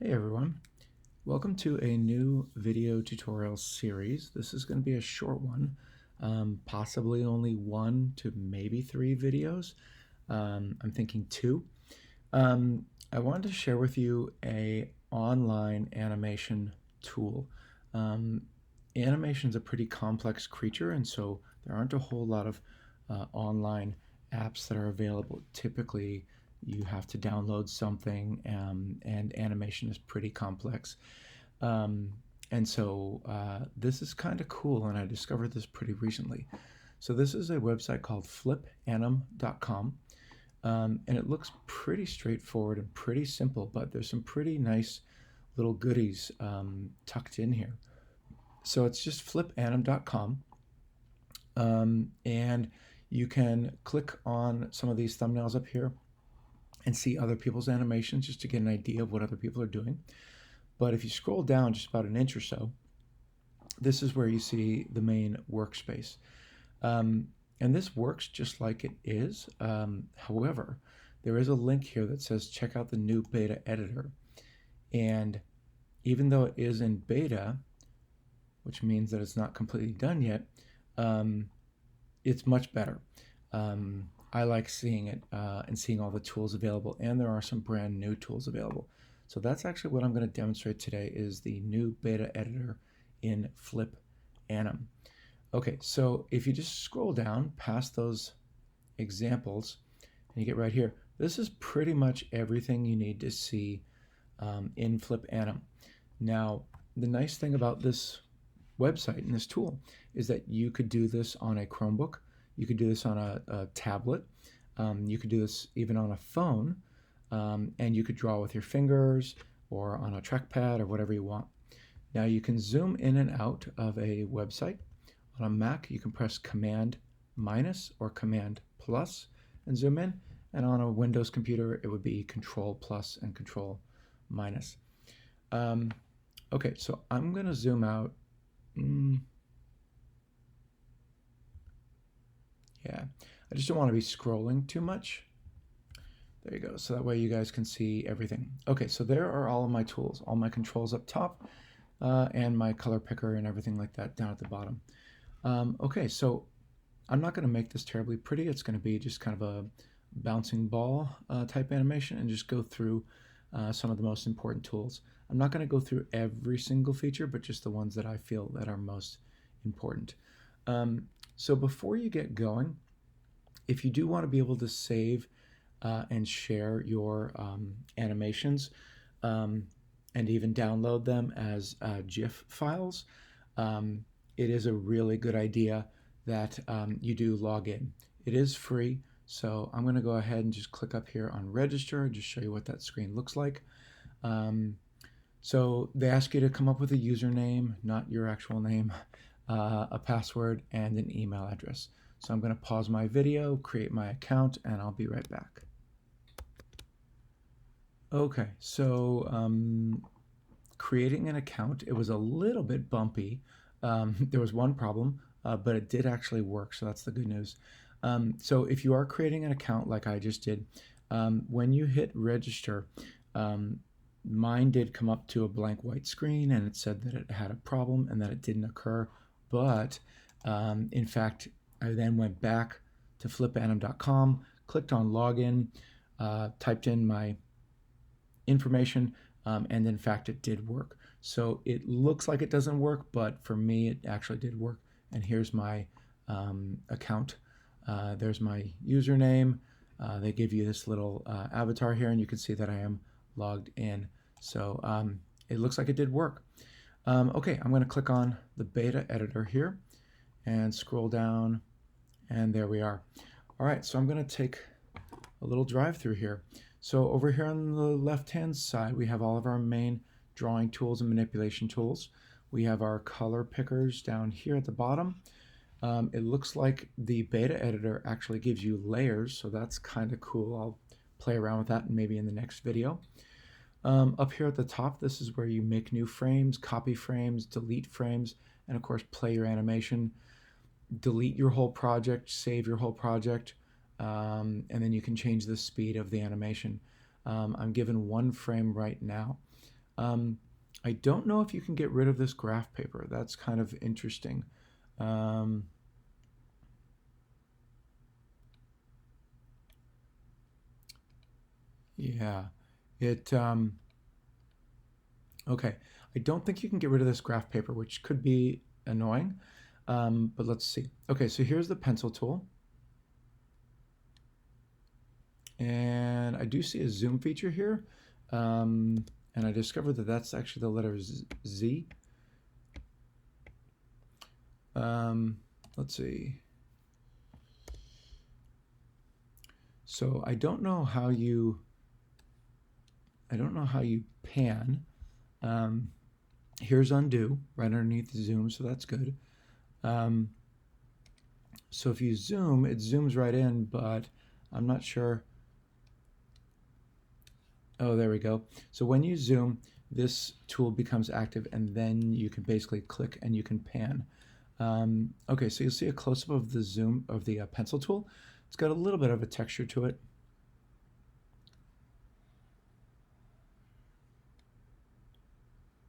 Hey everyone, welcome to a new video tutorial series. This is going to be a short one, possibly only 1 to maybe 3 videos. I'm thinking 2. I wanted to share with you a online animation tool. Animation is a pretty complex creature, and so there aren't a whole lot of online apps that are available. Typically, you have to download something, and animation is pretty complex. Um, and so this is kind of cool, and I discovered this pretty recently. So this is a website called FlipAnim.com, and it looks pretty straightforward and pretty simple, but there's some pretty nice little goodies tucked in here. So it's just FlipAnim.com, and you can click on some of these thumbnails up here and see other people's animations just to get an idea of what other people are doing. But if you scroll down just about an inch or so, this is where you see the main workspace. And this works just like it is. However, there is a link here that says check out the new beta editor. And even though it is in beta, which means that it's not completely done yet, it's much better. I like seeing it and seeing all the tools available, and there are some brand new tools available. So that's actually what I'm going to demonstrate today is the new beta editor in FlipAnim. Okay, so if you just scroll down past those examples and you get right here, this is pretty much everything you need to see in FlipAnim. Now, the nice thing about this website and this tool is that you could do this on a Chromebook, you could do this on a tablet, you could do this even on a phone, and you could draw with your fingers or on a trackpad or whatever you want. Now you can zoom in and out of a website. On a Mac, you can press Command minus or Command plus and zoom in, and on a Windows computer, it would be Control plus and Control minus. Okay, so I'm going to zoom out. Yeah, I just don't want to be scrolling too much. There you go. So that way you guys can see everything. Okay, so there are all of my tools, all my controls up top, and my color picker and everything like that down at the bottom. Okay, so I'm not going to make this terribly pretty. It's going to be just kind of a bouncing ball type animation and just go through some of the most important tools. I'm not going to go through every single feature, but just the ones that I feel that are most important. So before you get going, if you do want to be able to save and share your animations and even download them as GIF files, it is a really good idea that you do log in. It is free, so I'm going to go ahead and just click up here on register and just show you what that screen looks like. So they ask you to come up with a username, not your actual name, a password, and an email address. So I'm going to pause my video, create my account, and I'll be right back. Okay, so creating an account, it was a little bit bumpy. There was one problem, but it did actually work, so that's the good news. So if you are creating an account like I just did, when you hit register, mine did come up to a blank white screen and it said that it had a problem and that it didn't occur. But in fact, I then went back to flipanim.com, clicked on login, typed in my information, and in fact it did work. So it looks like it doesn't work, but for me it actually did work. And here's my account. There's my username. They give you this little avatar here, and you can see that I am logged in. So it looks like it did work. Okay, I'm going to click on the beta editor here and scroll down, and there we are. All right, so I'm going to take a little drive through here. So over here on the left-hand side, we have all of our main drawing tools and manipulation tools. We have our color pickers down here at the bottom. It looks like the beta editor actually gives you layers, so that's kind of cool. I'll play around with that maybe in the next video. Up here at the top, this is where you make new frames, copy frames, delete frames, and of course play your animation, delete your whole project, save your whole project, and then you can change the speed of the animation. I'm given 1 frame right now. Um, I don't know if you can get rid of this graph paper. That's kind of interesting. Um, yeah, it, okay. I don't think you can get rid of this graph paper, which could be annoying, but let's see. Okay, so here's the pencil tool. And I do see a zoom feature here. And I discovered that that's actually the letter Z. Let's see. So I don't know how you pan. Here's undo right underneath the zoom, so that's good. So if you zoom, it zooms right in, but I'm not sure. Oh, there we go. So when you zoom, this tool becomes active, and then you can basically click and you can pan. Okay, so you'll see a close-up of the zoom of the pencil tool. It's got a little bit of a texture to it.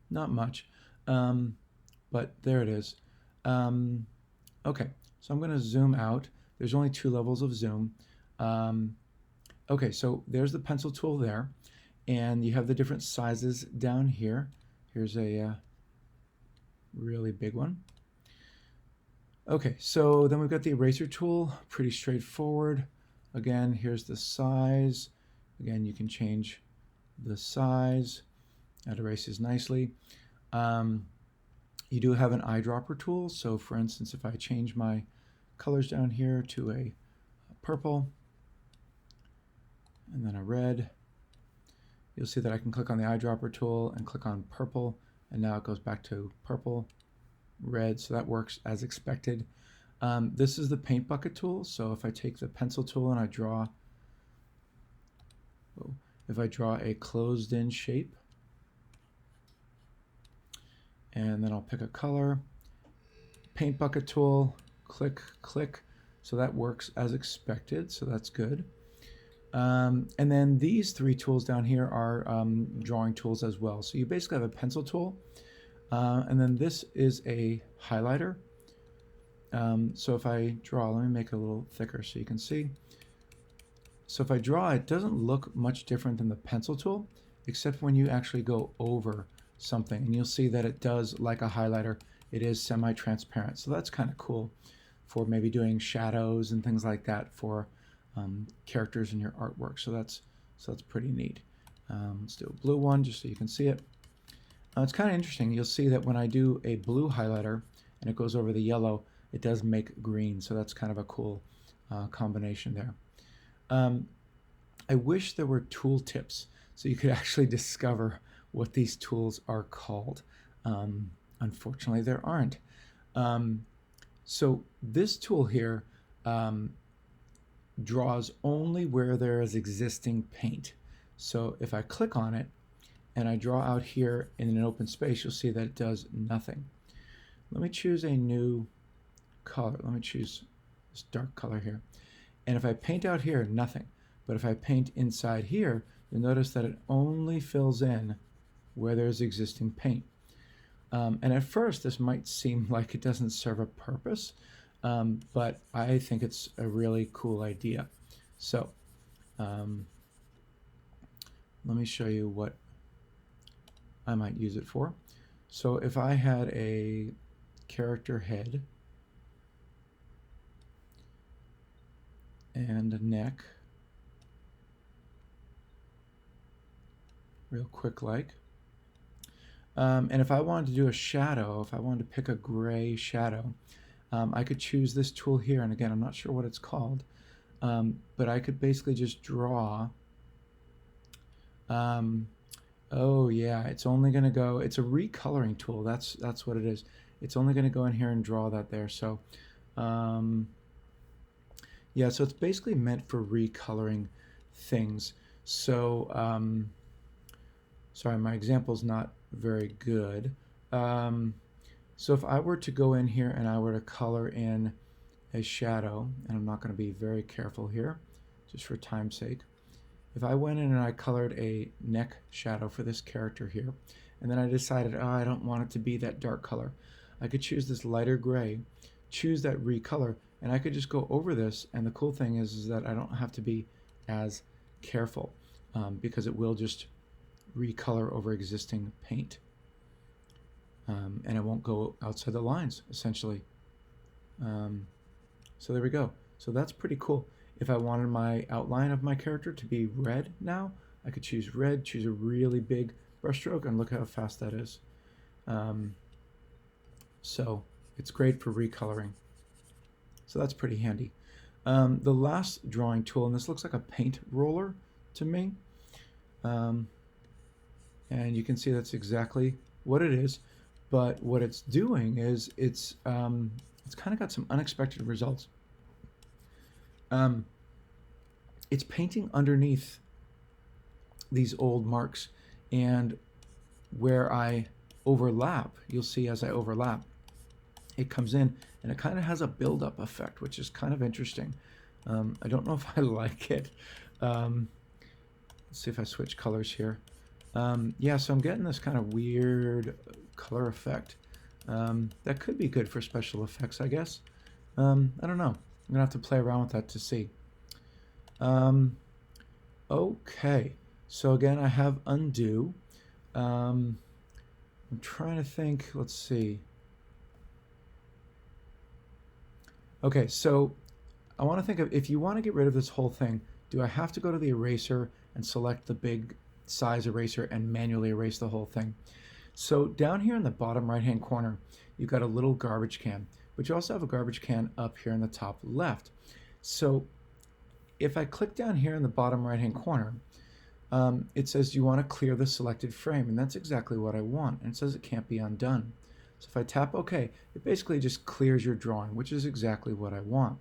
Not much, but there it is. Okay, so I'm going to zoom out. There's only 2 levels of zoom. Okay, so there's the pencil tool there, and you have the different sizes down here. Here's a really big one. Okay, so then we've got the eraser tool, pretty straightforward. Again, here's the size. Again, you can change the size. That erases nicely. You do have an eyedropper tool. So for instance, if I change my colors down here to a purple and then a red, you'll see that I can click on the eyedropper tool and click on purple, and now it goes back to purple, red, so that works as expected. This is the paint bucket tool. So if I take the pencil tool and I draw, a closed in shape, and then I'll pick a color, paint bucket tool, click, click. So that works as expected, so that's good. And then these 3 tools down here are drawing tools as well. So you basically have a pencil tool, and then this is a highlighter. So if I draw, let me make it a little thicker so you can see. So if I draw, it doesn't look much different than the pencil tool, except when you actually go over something, and you'll see that it does, like a highlighter, it is semi-transparent. So that's kind of cool for maybe doing shadows and things like that for characters in your artwork. So that's pretty neat. Let's do a blue one just so you can see it. It's kind of interesting. You'll see that when I do a blue highlighter and it goes over the yellow, it does make green. So that's kind of a cool combination there. I wish there were tool tips so you could actually discover what these tools are called. Unfortunately, there aren't. So this tool here draws only where there is existing paint. So if I click on it and I draw out here in an open space, you'll see that it does nothing. Let me choose a new color. Let me choose this dark color here. And if I paint out here, nothing. But if I paint inside here, you'll notice that it only fills in where there's existing paint. And at first, this might seem like it doesn't serve a purpose, but I think it's a really cool idea. So let me show you what I might use it for. So if I had a character head and a neck, real quick like, and if I wanted to do a shadow, if I wanted to pick a gray shadow, I could choose this tool here, and again, I'm not sure what it's called, but I could basically just draw. Oh yeah, it's only going to go, it's a recoloring tool. That's what it is. It's only going to go in here and draw that there. So yeah, so it's basically meant for recoloring things. So sorry, my example's not very good. So if I were to go in here and I were to color in a shadow, and I'm not going to be very careful here, just for time's sake, if I went in and I colored a neck shadow for this character here, and then I decided, oh, I don't want it to be that dark color, I could choose this lighter gray, choose that recolor, and I could just go over this. And the cool thing is that I don't have to be as careful because it will just recolor over existing paint. And it won't go outside the lines, essentially. So there we go. So that's pretty cool. If I wanted my outline of my character to be red now, I could choose red, choose a really big brushstroke, and look how fast that is. So it's great for recoloring. So that's pretty handy. The last drawing tool, and this looks like a paint roller to me. And you can see that's exactly what it is. But what it's doing is it's kind of got some unexpected results. It's painting underneath these old marks, and where I overlap, you'll see as I overlap, it comes in and it kind of has a build-up effect, which is kind of interesting. I don't know if I like it. Let's see if I switch colors here. Yeah, so I'm getting this kind of weird color effect. That could be good for special effects, I guess. I don't know. I'm gonna have to play around with that to see. Okay, so again, I have undo. I'm trying to think, let's see. Okay, so I want to think of, if you want to get rid of this whole thing, do I have to go to the eraser and select the big size eraser and manually erase the whole thing? So down here in the bottom right hand corner, you've got a little garbage can, but you also have a garbage can up here in the top left. So if I click down here in the bottom right hand corner, it says you want to clear the selected frame, and that's exactly what I want. And it says it can't be undone. So if I tap OK, it basically just clears your drawing, which is exactly what I want.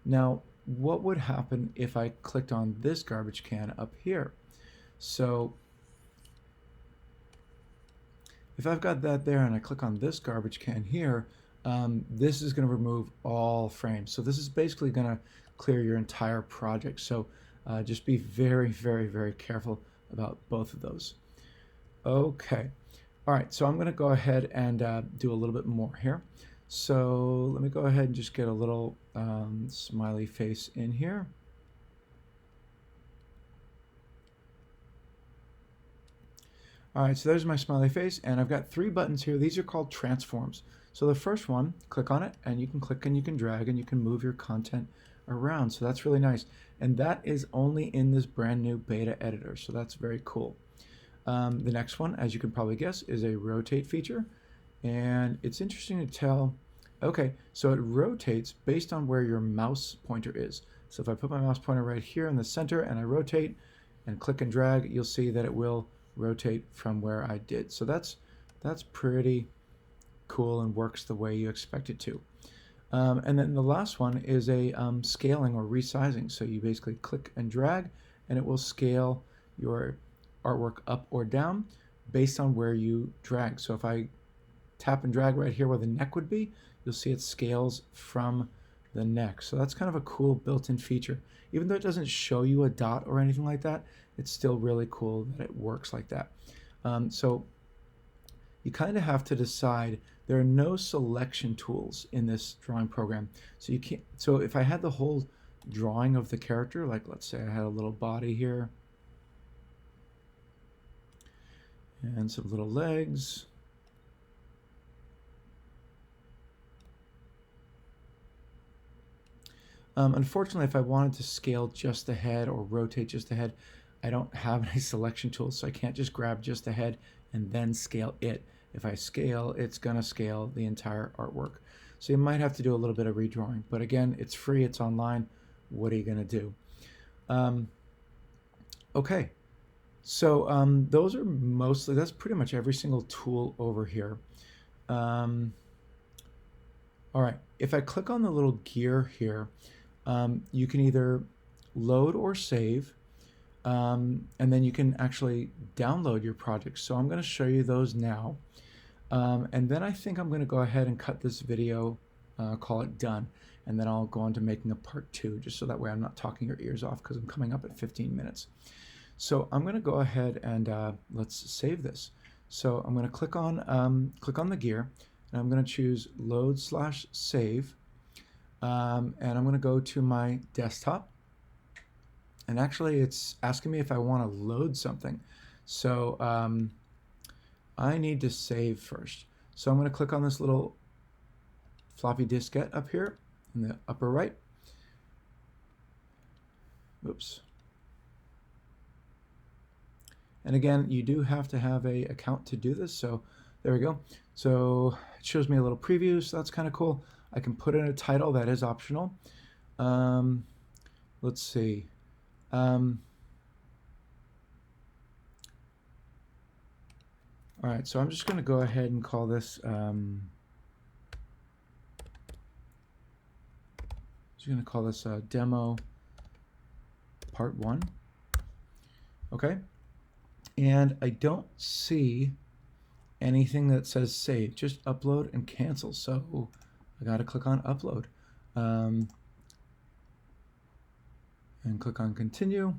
Now, what would happen if I clicked on this garbage can up here? So if I've got that there and I click on this garbage can here, this is going to remove all frames. So this is basically going to clear your entire project. So just be very, very, very careful about both of those. Okay. All right, so I'm going to go ahead and do a little bit more here. So let me go ahead and just get a little smiley face in here. All right, so there's my smiley face, and I've got 3 buttons here. These are called transforms. So the first one, click on it, and you can click and you can drag and you can move your content around. So that's really nice. And that is only in this brand new beta editor, so that's very cool. The next one, as you can probably guess, is a rotate feature. And it's interesting to tell, okay, so it rotates based on where your mouse pointer is. So if I put my mouse pointer right here in the center and I rotate and click and drag, you'll see that it will rotate from where I did. So that's pretty cool and works the way you expect it to. And then the last one is a scaling or resizing. So you basically click and drag and it will scale your artwork up or down based on where you drag. So if I tap and drag right here where the neck would be, you'll see it scales from the neck. So that's kind of a cool built-in feature. Even though it doesn't show you a dot or anything like that, it's still really cool that it works like that. So you kind of have to decide. There are no selection tools in this drawing program. So you can't. So if I had the whole drawing of the character, like let's say I had a little body here and some little legs. Unfortunately, if I wanted to scale just the head or rotate just the head, I don't have any selection tools, so I can't just grab just the head and then scale it. If I scale, it's going to scale the entire artwork. So you might have to do a little bit of redrawing. But again, it's free, it's online. What are you going to do? Okay, so those are mostly, that's pretty much every single tool over here. All right, if I click on the little gear here, you can either load or save, and then you can actually download your projects. So I'm going to show you those now. And then I think I'm going to go ahead and cut this video, call it done, and then I'll go on to making a part 2, just so that way I'm not talking your ears off because I'm coming up at 15 minutes. So I'm going to go ahead and let's save this. So I'm going to click on the gear, and I'm going to choose load/save, and I'm going to go to my desktop. And actually, it's asking me if I want to load something. So I need to save first. So I'm going to click on this little floppy diskette up here in the upper right. Oops. And again, you do have to have an account to do this. So there we go. So it shows me a little preview. So that's kind of cool. I can put in a title that is optional. Let's see. All right, so I'm just going to go ahead and call this demo part 1. Okay, and I don't see anything that says save, just upload and cancel. So I got to click on upload and click on continue,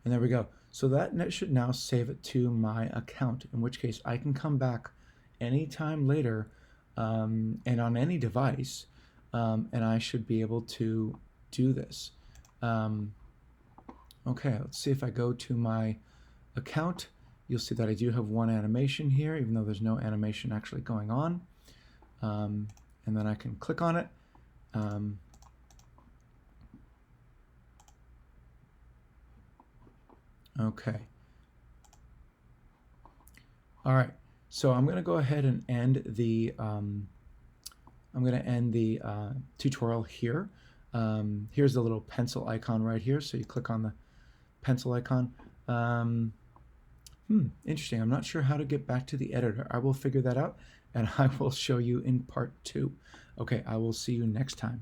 and there we go. So that should now save it to my account, in which case I can come back anytime later and on any device, and I should be able to do this. Okay, let's see if I go to my account. You'll see that I do have one animation here, even though there's no animation actually going on. And then I can click on it. Okay. All right. So I'm going to go ahead and end the tutorial here. Here's the little pencil icon right here. So you click on the pencil icon. Interesting. I'm not sure how to get back to the editor. I will figure that out, and I will show you in part 2. Okay, I will see you next time.